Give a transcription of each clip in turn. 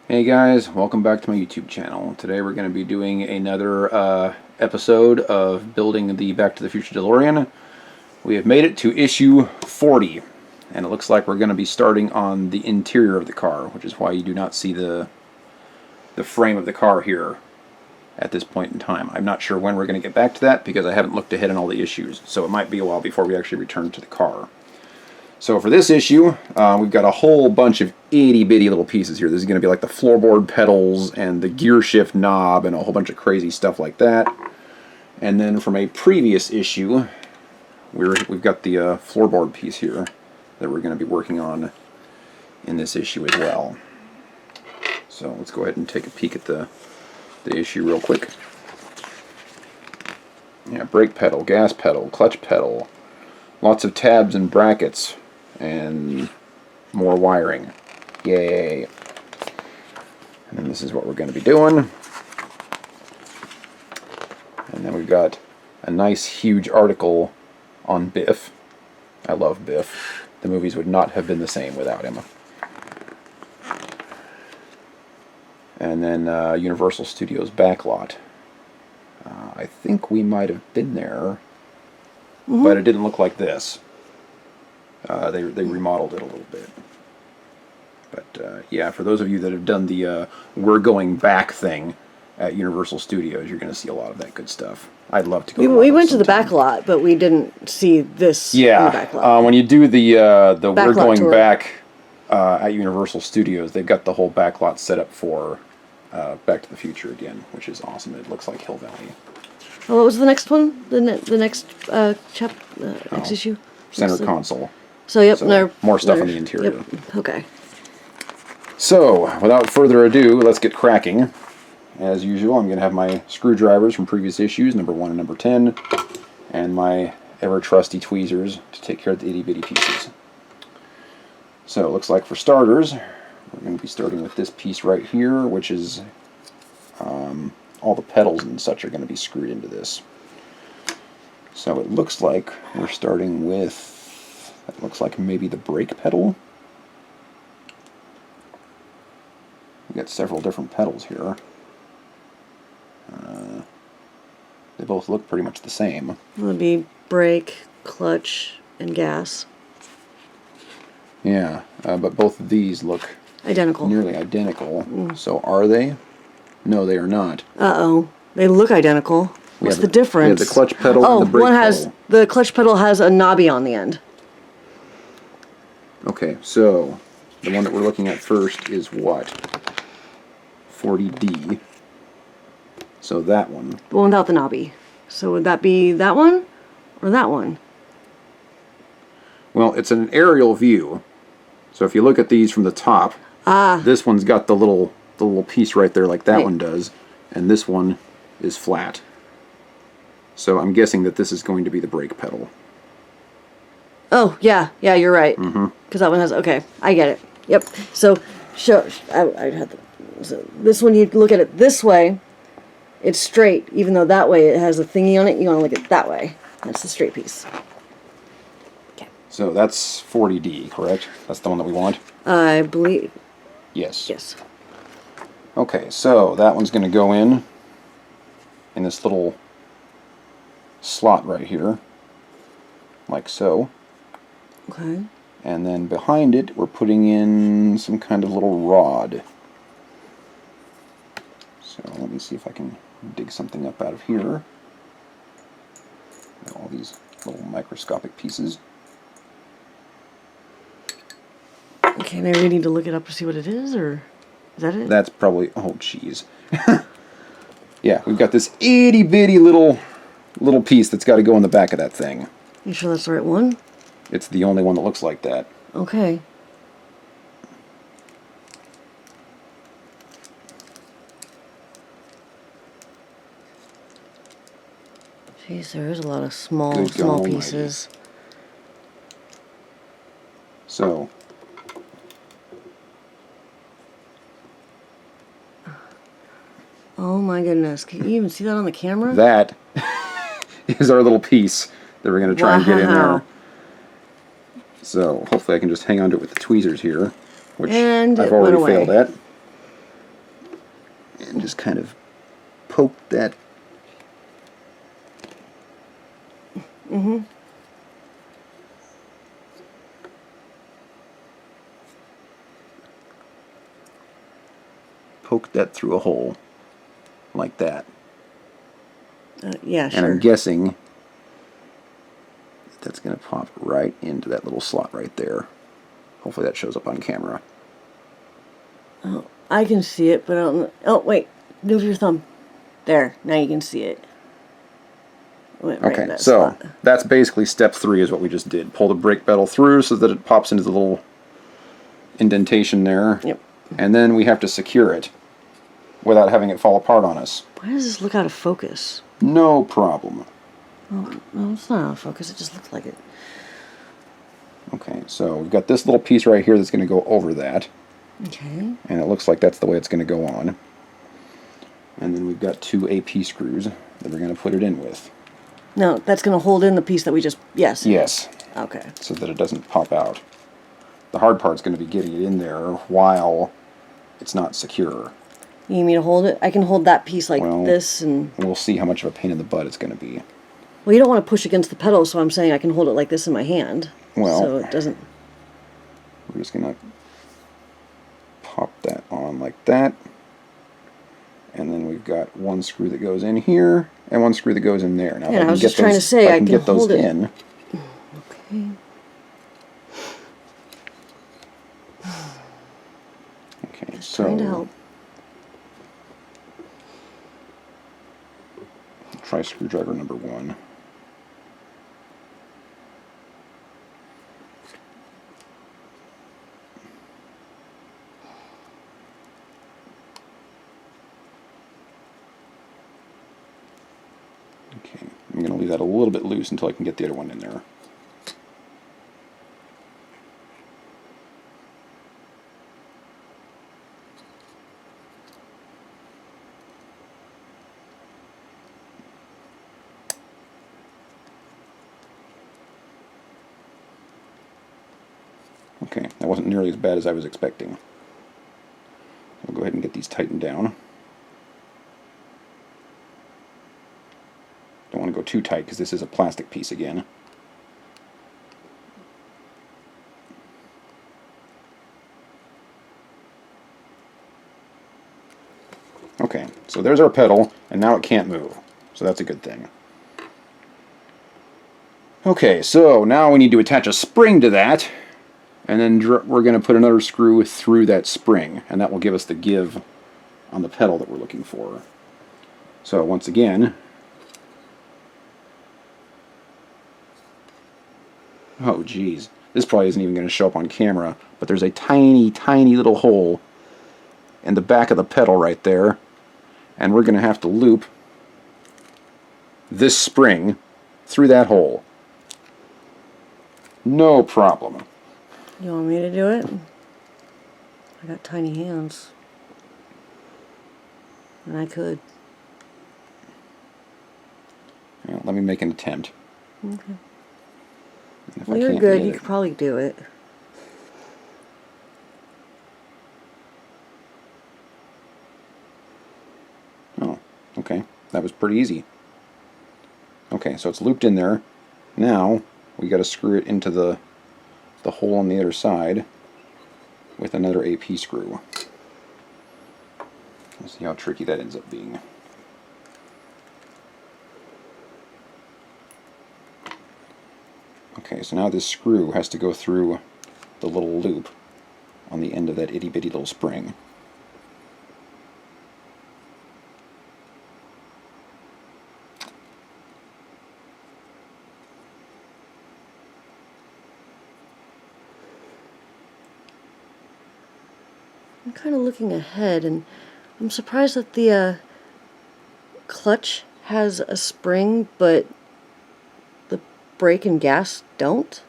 Hey guys, welcome back to my YouTube channel. Today we're going to be doing another episode of building the Back to the Future DeLorean. We have made it to issue 40, and it looks like we're going to be starting on the interior of the car, which is why you do not see the frame of the car here at this point in time. I'm not sure when we're going to get back to that because I haven't looked ahead in all the issues, so it might be a while before we actually return to the car. So for this issue, we've got a whole bunch of itty-bitty little pieces here. This is going to be like the floorboard pedals and the gear shift knob and a whole bunch of crazy stuff like that. And then from a previous issue, we've got the floorboard piece here that we're going to be working on in this issue as well. So let's go ahead and take a peek at the issue real quick. Yeah, brake pedal, gas pedal, clutch pedal, lots of tabs and brackets. And more wiring. Yay. And then this is what we're going to be doing. And then we've got a nice huge article on Biff. I love Biff. The movies would not have been the same without him. And then Universal Studios backlot. I think we might have been there, but it didn't look like this. They remodeled it a little bit. But yeah, for those of you that have done the we're going back thing at Universal Studios, you're going to see a lot of that good stuff. I'd love to go. We went to the back lot, but we didn't see this in the back lot. When you do the we're going tour. back at Universal Studios, they've got the whole back lot set up for Back to the Future again, which is awesome. It looks like Hill Valley. Oh, what was the next one? The next next issue? Center console. So, yep. So, more stuff in the interior. Yep. Okay. So, without further ado, let's get cracking. As usual, I'm going to have my screwdrivers from previous issues, number 1 and number 10, and my ever-trusty tweezers to take care of the itty-bitty pieces. So, it looks like for starters, we're going to be starting with this piece right here, which is all the pedals and such are going to be screwed into this. So, it looks like we're starting with, that looks like maybe the brake pedal. We've got several different pedals here. They both look pretty much the same. It would be brake, clutch, and gas. Yeah, but both of these look Identical. nearly identical. So are they? No, they are not. Uh-oh. They look identical. What's the difference? We have the clutch pedal and the brake pedal. The clutch pedal has a knobby on the end. Okay, so the one that we're looking at first is what? 40D. So that one. The one without the knobby. So would that be that one or that one? Well, it's an aerial view. So if you look at these from the top, this one's got the little piece right there like that one does, and this one is flat. So I'm guessing that this is going to be the brake pedal. Oh, yeah, you're right. Because that one has, okay, I get it. Yep. So, I had so this one, you look at it this way, it's straight, even though that way it has a thingy on it, you want to look at it that way. That's the straight piece. Okay. So that's 40D, correct? That's the one that we want? I believe. Yes. Yes. Okay, so that one's going to go in this little slot right here, like so. Okay. And then behind it, we're putting in some kind of little rod. So let me see if I can dig something up out of here. All these little microscopic pieces. Okay, maybe we need to look it up to see what it is, or is that it? That's probably, oh jeez. Yeah, we've got this itty bitty little piece that's got to go in the back of that thing. You sure that's the right one? It's the only one that looks like that. Okay. Jeez, there is a lot of small pieces. So, oh my goodness, can you even see that on the camera? that is our little piece that we're going to try and get in Wow. there. So hopefully I can just hang on to it with the tweezers here, which And I've it went already away. failed at. and just kind of poke that. Poke that through a hole, like that. Yeah, sure. And I'm guessing that's going to pop right into that little slot right there. Hopefully that shows up on camera. Oh, I can see it, but I don't know. Oh, wait. Move your thumb. There. Now you can see it. It went right in Okay, that so spot. that's basically step 3 is what we just did. Pull the brake pedal through so that it pops into the little indentation there. Yep. And then we have to secure it without having it fall apart on us. Why does this look out of focus? No problem. Oh, no, it's not out of focus. It just looks like it. Okay, so we've got this little piece right here that's going to go over that. Okay. And it looks like that's the way it's going to go on. And then we've got 2 AP screws that we're going to put it in with. No, that's going to hold in the piece that we just... Yes. Yes. Okay. So that it doesn't pop out. The hard part's going to be getting it in there while it's not secure. You need me to hold it? I can hold that piece like this and... We'll see how much of a pain in the butt it's going to be. Well, you don't want to push against the pedal, so I'm saying I can hold it like this in my hand. Well... So it doesn't... We're just going to pop that on like that. And then we've got 1 screw that goes in here and 1 screw that goes in there. Now, yeah, I was just trying to say I can get those hold it. in. Okay. Okay, Just so trying to help. Try screwdriver number 1. Okay, I'm going to leave that a little bit loose until I can get the other one in there. Okay, that wasn't nearly as bad as I was expecting. We'll go ahead and get these tightened down. Don't want to go too tight because this is a plastic piece again. Okay, so there's our pedal, and now it can't move. So that's a good thing. Okay, so now we need to attach a spring to that, and then we're going to put another screw through that spring, and that will give us the give on the pedal that we're looking for. So once again, oh geez, this probably isn't even going to show up on camera, but there's a tiny, tiny little hole in the back of the pedal right there, and we're going to have to loop this spring through that hole. No problem. You want me to do it? I got tiny hands. And I could. Yeah, let me make an attempt. Okay. If Well, I you're can't good. get You it- could probably do it. Oh, okay. That was pretty easy. Okay, so it's looped in there. Now we got to screw it into the hole on the other side with another AP screw. Let's see how tricky that ends up being. Okay, so now this screw has to go through the little loop on the end of that itty bitty little spring. I'm kind of looking ahead, and I'm surprised that the clutch has a spring, but the brake and gas don't.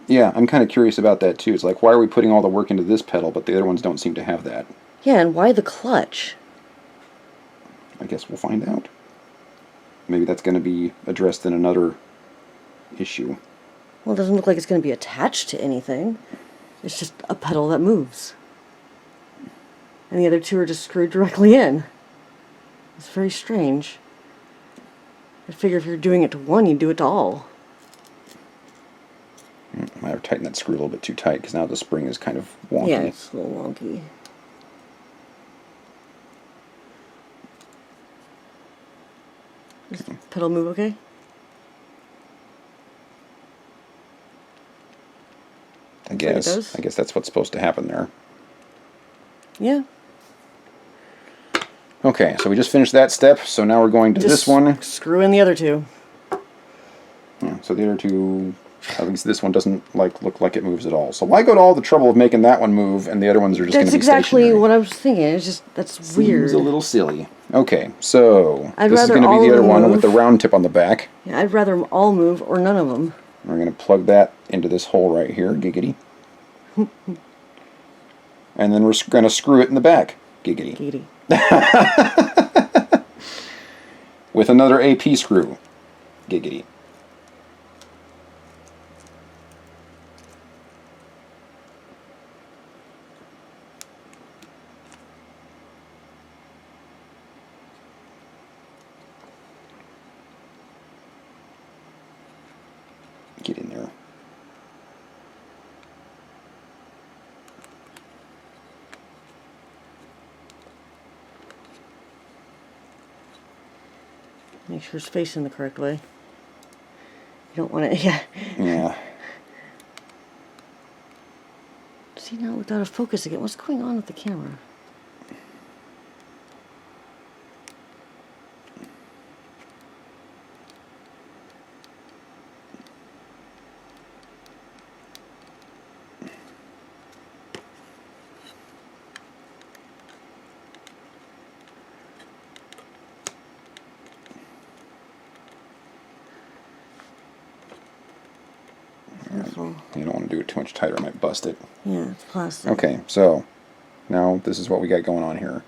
Yeah, I'm kind of curious about that too. It's like, why are we putting all the work into this pedal, but the other ones don't seem to have that? Yeah, and why the clutch? I guess we'll find out. Maybe that's going to be addressed in another issue. Well, it doesn't look like it's going to be attached to anything. It's just a pedal that moves. and the other two are just screwed directly in. It's very strange. I figure if you're doing it to one, you do it to all. Might have tightened that screw a little bit too tight because now the spring is kind of wonky. Yeah, it's a little wonky. Does the pedal move okay? I guess that's what's supposed to happen there. Yeah. Okay, so we just finished that step, so now we're going to this one. Screw in the other two. Yeah, so the other two, at least this one doesn't look like it moves at all. So why go to all the trouble of making that one move and the other ones are just going to be stationary? That's exactly what I was thinking. It's just, that's weird. Seems a little silly. Okay, so I'd this is rather going to be all the other of them one move. with the round tip on the back. Yeah, I'd rather them all move or none of them. We're going to plug that into this hole right here, giggity. And then we're going to screw it in the back, giggity. Giggity. With another AP screw, giggity. Get in there. Make sure it's facing the correct way. You don't want it, yeah. Yeah. See, now it looked out of focus again. What's going on with the camera? Careful. You don't want to do it too much tighter, it might bust it. Yeah, it's plastic. Okay, so now this is what we got going on here.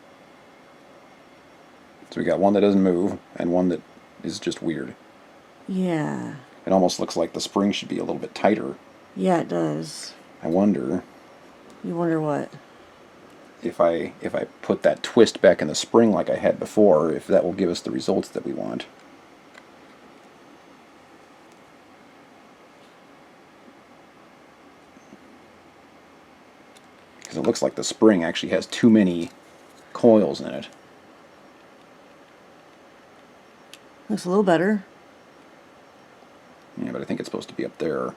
So we got one that doesn't move and one that is just weird. Yeah. It almost looks like the spring should be a little bit tighter. Yeah, it does. I wonder You wonder what? if I put that twist back in the spring like I had before, if that will give us the results that we want. Because it looks like the spring actually has too many coils in it. Looks a little better. Yeah, but I think it's supposed to be up there.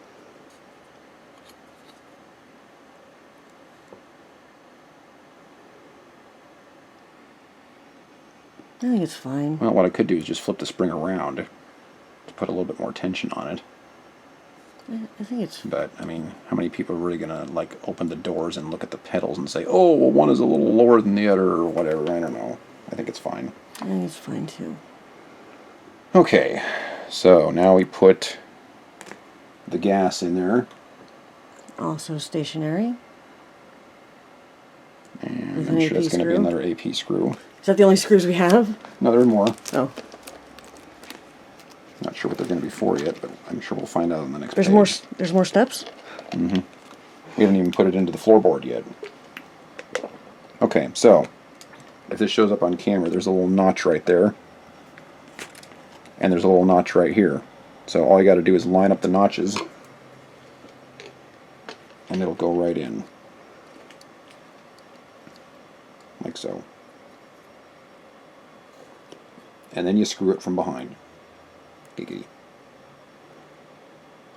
I think it's fine. Well, what I could do is just flip the spring around to put a little bit more tension on it. I think it's... But, I mean, how many people are really going to, like, open the doors and look at the pedals and say, oh, well, one is a little lower than the other, or whatever. I don't know. I think it's fine. I think it's fine, too. Okay, so now we put the gas in there. Also stationary. And With I'm an sure that's AP going to be screw? another AP screw. Is that the only screws we have? No, there are more. Oh. Not sure what they're going to be for yet, but I'm sure we'll find out on the next There's page. there's more steps? Mm-hmm. We haven't even put it into the floorboard yet. Okay, so if this shows up on camera, there's a little notch right there. And there's a little notch right here. So all you got to do is line up the notches. And it'll go right in. Like so. And then you screw it from behind. Giggity.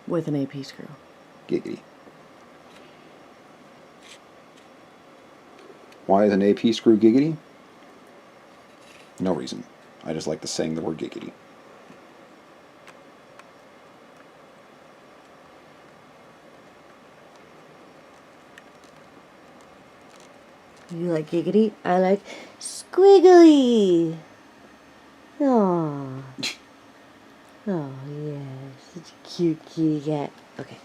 With an AP screw. Giggity. Why is an AP screw giggity? No reason. I just like the saying the word giggity. You like giggity? I like squiggly. Oh. Oh, yes. Such a cute kitty cat. Okay.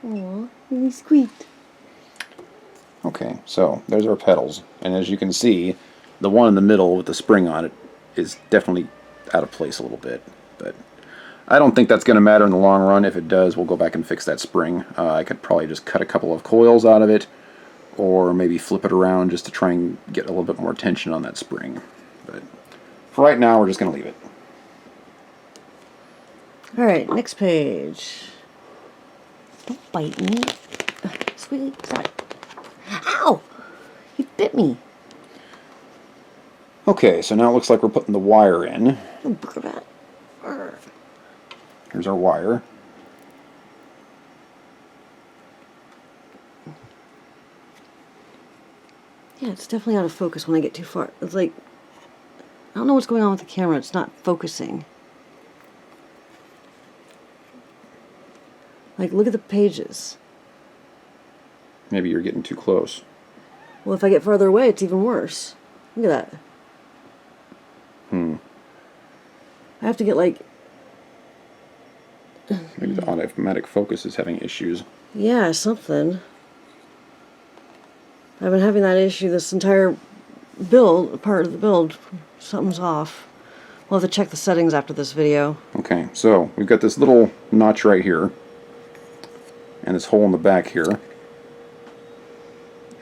Aw, really squeaked. Okay, so there's our pedals. And as you can see, the one in the middle with the spring on it is definitely out of place a little bit. But I don't think that's going to matter in the long run. If it does, we'll go back and fix that spring. I could probably just cut a couple of coils out of it, or maybe flip it around just to try and get a little bit more tension on that spring. But for right now, we're just going to leave it. Alright, next page. Don't bite me. Sweetie, stop it. Ow! He bit me. Okay, so now it looks like we're putting the wire in. Oh, booger bat. Here's our wire. Yeah, it's definitely out of focus when I get too far. It's like, I don't know what's going on with the camera. It's not focusing. Like, look at the pages. Maybe you're getting too close. Well, if I get farther away, it's even worse. Look at that. I have to get, like... Maybe the automatic focus is having issues. Yeah, something. I've been having that issue this entire build, part of the build. Something's off. We'll have to check the settings after this video. Okay, so we've got this little notch right here, and this hole in the back here. And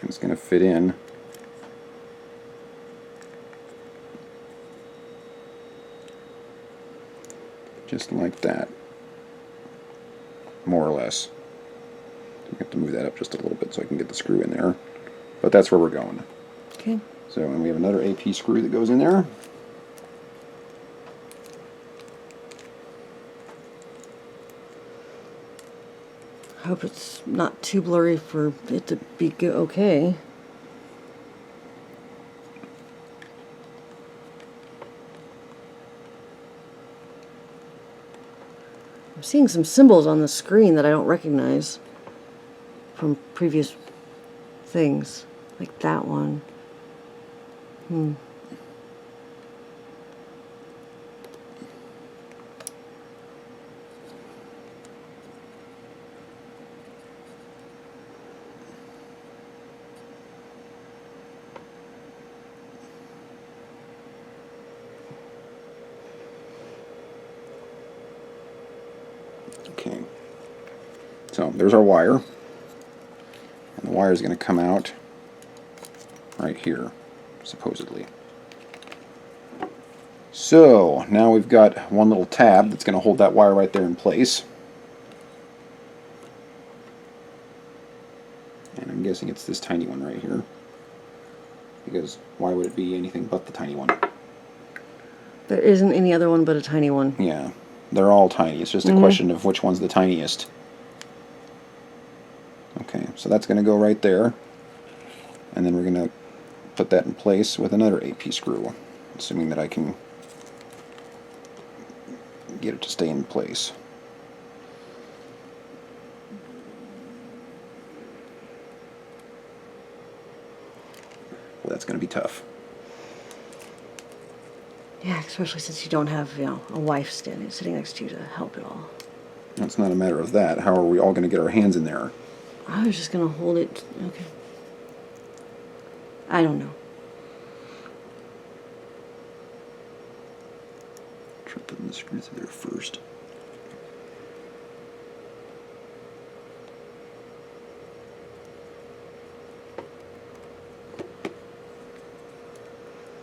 it's going to fit in. Just like that. More or less. I have to move that up just a little bit so I can get the screw in there. But that's where we're going. Okay. So, and we have another AP screw that goes in there. I hope it's not too blurry for it to be okay. I'm seeing some symbols on the screen that I don't recognize from previous things, like that one. Okay. So there's our wire. And the wire is going to come out right here, supposedly. So now we've got one little tab that's going to hold that wire right there in place. And I'm guessing it's this tiny one right here. Because why would it be anything but the tiny one? There isn't any other one but a tiny one. Yeah, they're all tiny. It's just a question of which one's the tiniest. Okay, so that's going to go right there. And then we're going to put that in place with another AP screw, assuming that I can get it to stay in place. Well, that's going to be tough. Yeah, especially since you don't have, you know, a wife sitting next to you to help it all. It's not a matter of that. How are we all going to get our hands in there? I was just going to hold it. Okay. I don't know. Try putting the screw through there first.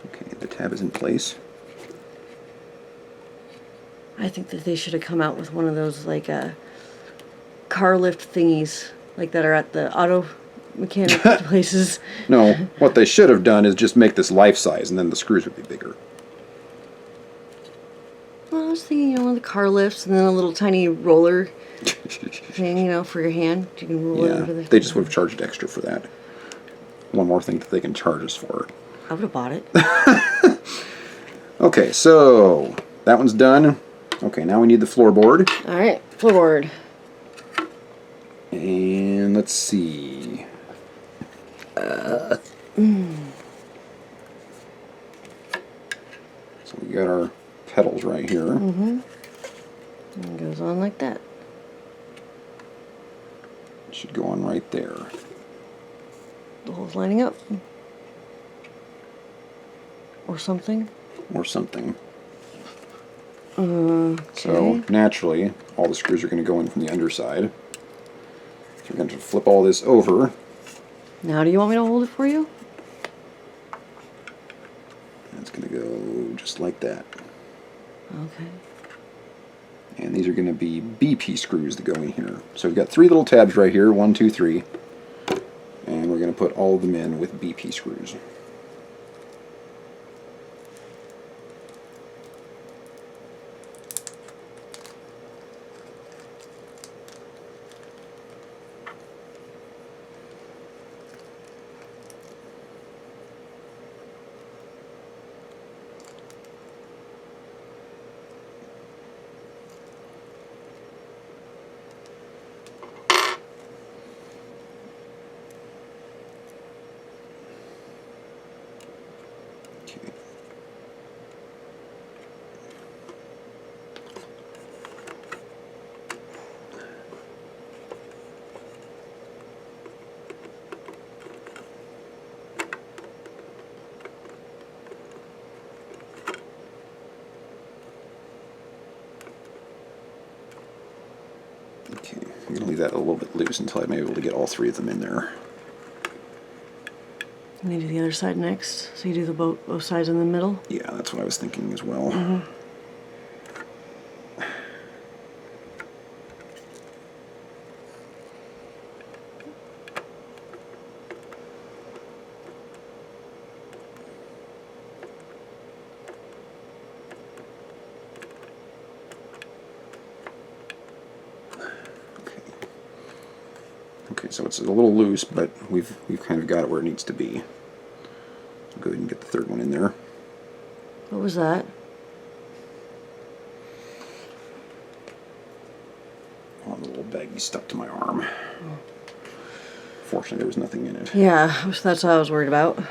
Okay, the tab is in place. I think that they should have come out with one of those, like, car lift thingies, like that are at the auto mechanic places. No, what they should have done is just make this life size, and then the screws would be bigger. Well, I was thinking, you know, the car lifts and then a little tiny roller thing, you know, for your hand. You can roll it Yeah, under the... they just would have charged extra for that. One more thing that they can charge us for. I would have bought it. Okay, so that one's done. Okay, now we need the floorboard. All right, floorboard. And let's see. So we got our pedals right here. And it goes on like that. It should go on right there. The hole's lining up. Or something. Or something. So naturally, all the screws are going to go in from the underside. So we're going to flip all this over. Now do you want me to hold it for you? And it's going to go just like that. Okay. And these are going to be BP screws that go in here. So we've got 3 little tabs right here, 1, 2, 3. And we're going to put all of them in with BP screws. Okay, I'm going to leave that a little bit loose until I'm able to get all 3 of them in there. And you do the other side next. So you do the both sides in the middle. Yeah, that's what I was thinking as well. Okay, so it's a little loose, but we've kind of got it where it needs to be. I'll go ahead and get the 3rd one in there. What was that? Oh, the little baggie stuck to my arm. Fortunately, there was nothing in it. Yeah, that's what I was worried about.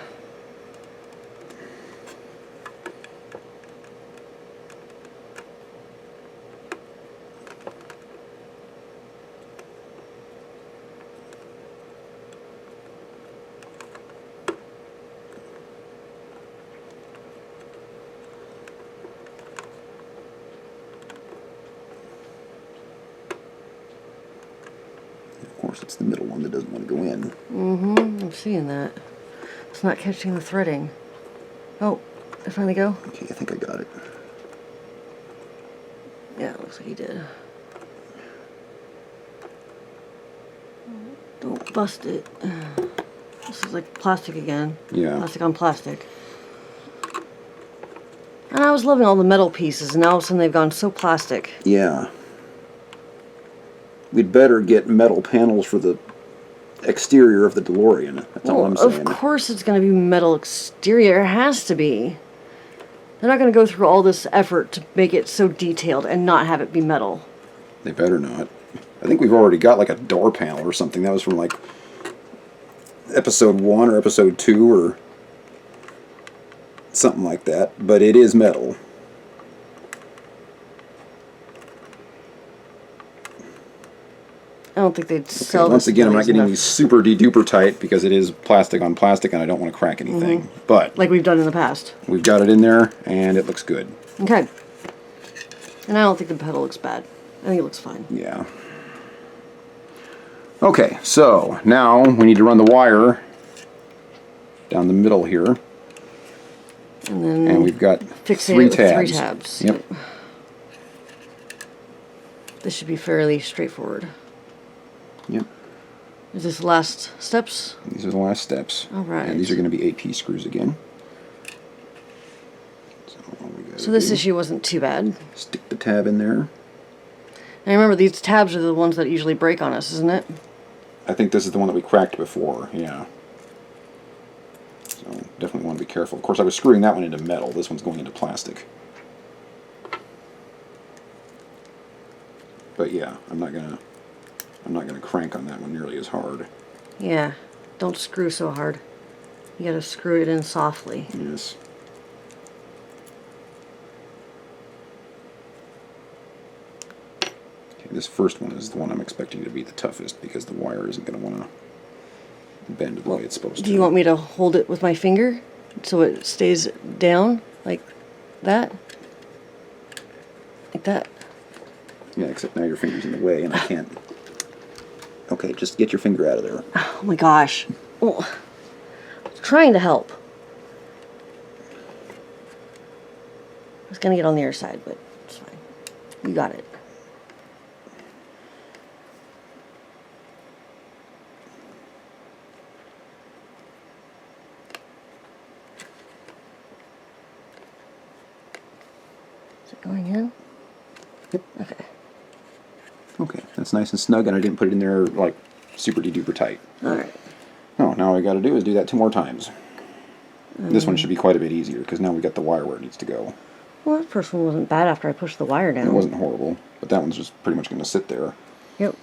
Of course, it's the middle one that doesn't want to go in. I'm seeing that. It's not catching the threading. Oh, I finally go? Okay, I think I got it. Yeah, it looks like you did. Don't bust it. This is like plastic again. Yeah. Plastic on plastic. And I was loving all the metal pieces, and now all of a sudden they've gone so plastic. Yeah. We'd better get metal panels for the exterior of the Delorean. That's all I'm saying. Of course it's going to be metal exterior. It has to be. They're not going to go through all this effort to make it so detailed and not have it be metal. They better not. I think we've already got like a door panel or something. That was from like episode 1 or episode 2 or something like that. But it is metal. I don't think they'd sell Once this again, I'm not really getting enough. these super de-duper tight because it is plastic on plastic and I don't want to crack anything. But Like we've done in the past. we've got it in there and it looks good. Okay. And I don't think the pedal looks bad. I think it looks fine. Yeah. Okay, so now we need to run the wire down the middle here. And then And we've got fixate 3 it with tabs. 3 tabs. Yep. This should be fairly straightforward. Yep. Is this the last steps? These are the last steps. All right. And these are going to be AP screws again. So, all we gotta So this do, issue wasn't too bad. stick the tab in there. And remember, these tabs are the ones that usually break on us, isn't it? I think this is the one that we cracked before, yeah. So definitely want to be careful. Of course, I was screwing that one into metal. This one's going into plastic. But yeah, I'm not gonna crank on that one nearly as hard. Yeah. Don't screw so hard. You gotta screw it in softly. Yes. Okay, this first one is the one I'm expecting to be the toughest because the wire isn't going to want to bend the way it's supposed to. Do you want me to hold it with my finger so it stays down like that? that. Yeah, except now your finger's in the way and I can't. Okay, just get your finger out of there. Oh my gosh. Oh, I was trying to help. I was gonna get on the other side, but it's fine. You got it. Is it going in? Yep. Okay. Okay, that's nice and snug, and I didn't put it in there like super duper tight. Alright. Oh, now all I got to do is do that 2 more times. This one should be quite a bit easier because now we got the wire where it needs to go. Well, that first one wasn't bad after I pushed the wire down. It wasn't horrible, but that one's just pretty much going to sit there. Yep.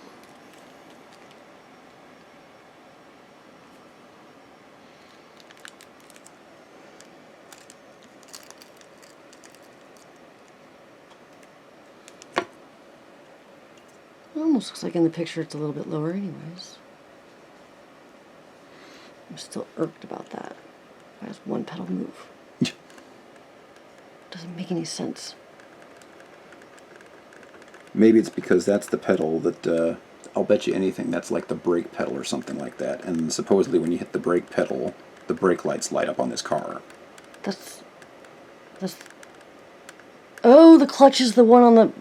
It almost looks like in the picture it's a little bit lower anyways. I'm still irked about that. Why does one pedal move? Doesn't make any sense. Maybe it's because that's the pedal that, I'll bet you anything, that's like the brake pedal or something like that. And supposedly when you hit the brake pedal, the brake lights light up on this car. That's... Oh, the clutch is the one on the...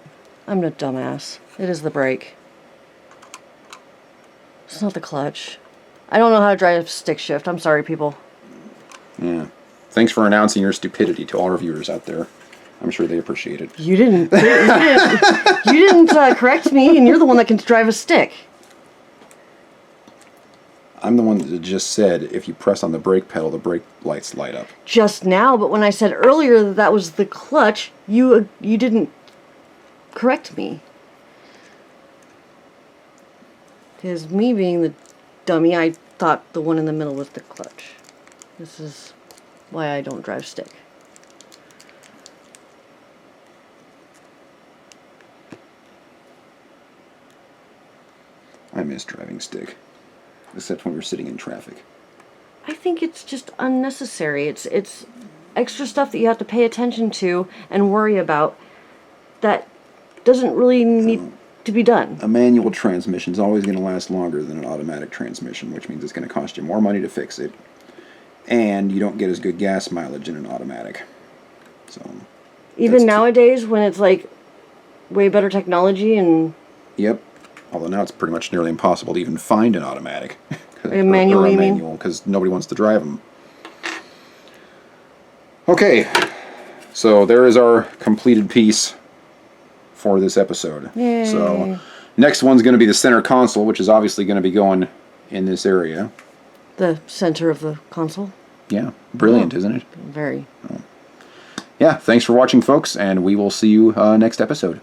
I'm a dumbass. It is the brake. It's not the clutch. I don't know how to drive stick shift. I'm sorry, people. Yeah. Thanks for announcing your stupidity to all our viewers out there. I'm sure they appreciate it. You didn't correct me, and you're the one that can drive a stick. I'm the one that just said if you press on the brake pedal, the brake lights light up. Just now, but when I said earlier that that was the clutch, you didn't correct me. Because me being the dummy, I thought the one in the middle was the clutch. This is why I don't drive stick. I miss driving stick. Except when we're sitting in traffic. I think it's just unnecessary. It's extra stuff that you have to pay attention to and worry about that doesn't really need to be done. A manual transmission is always going to last longer than an automatic transmission, which means it's going to cost you more money to fix it. And you don't get as good gas mileage in an automatic. So Even nowadays when it's like way better technology and... Yep. Although now it's pretty much nearly impossible to even find an automatic. A manual, you mean? Because nobody wants to drive them. Okay. So there is our completed piece for this episode. Yay. So next one's going to be the center console, which is obviously going to be going in this area. The center of the console? Yeah. Brilliant, isn't it? Very. Yeah. Thanks for watching, folks, and we will see you next episode.